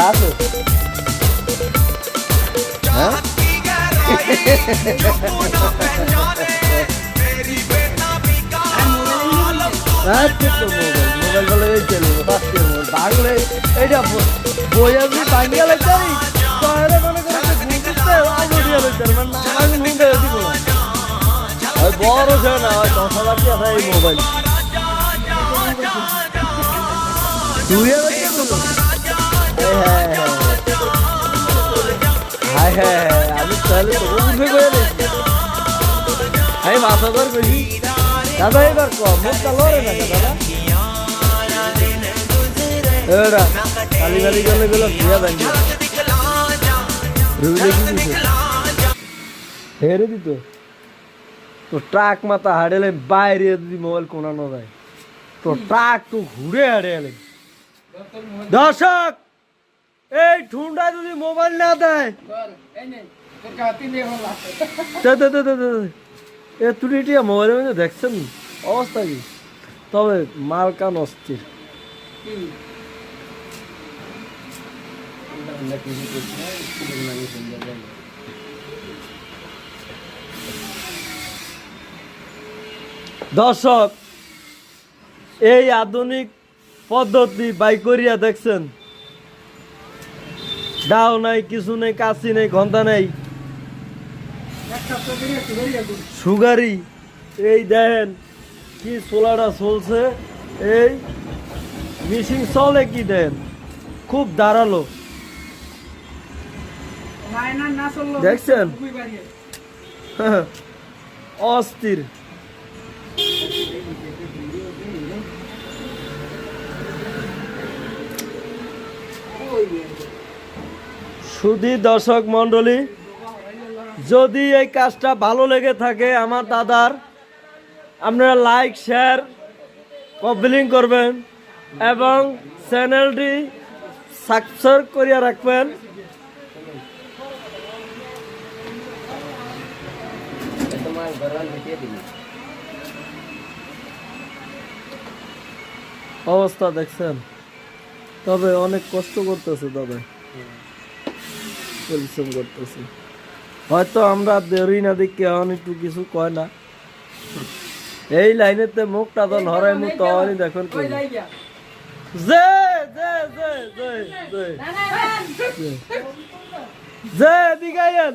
আছে আছে হ্যাঁ মোবাইল বলে এই চলবে বাংলা এইটা বই আপনি বাংলা লেখাই শহরে মনে করে বড় আছে না 10,000 কি আছে এই মোবাইল হ্যাঁ হ্যাঁ আমি তাহলে উঠে করে আমি মাথা ধর করি দাদা এবার কম মুখটা লড়ে না দাদা এরা কালি কালি গেলে গেলো ঘুরে ব্যাঙ্গে হেরে দিত তো ট্রাক মাথা হাড়েলে বাইরে যদি মোবাইল কোনানো যায় তো ট্রাক তো ঘুরে হাড়েলে দর্শক এই ঠুন্ডা যদি মোবাইল না দেয় এ তুলিটিয়া মোবাইলের মধ্যে দেখছেন অবস্থা কি তবে মাল কান অস্থির দর্শক এই আধুনিক পদ্ধতি বাই করিয়া দেখছেন দাও নাই কিছু নেই কাশি নেই ঘন্টা নেই সুগারি এই দেখেন কি সোলাটা চলছে এই মিশিং চলে কি দেন খুব দাঁড়ালো দেখছেন অস্থির সুধী দর্শক মন্ডলী যদি এই কাজটা ভালো লেগে থাকে আমার দাদার আপনারা লাইক শেয়ার কমেন্ট করবেন এবং চ্যানেলটি সাবস্ক্রাইব করিয়া রাখবেন অবস্থা দেখছেন তবে অনেক কষ্ট করতেছে তবে পরিশ্রম করতেছে হয়তো আমরা দেরি না দেখি এখন একটু কিছু কয় না এই লাইনেতে মুখটা তো নড়াই মুখ তখনই দেখুন যে যে যে যে যে যে দিগাইন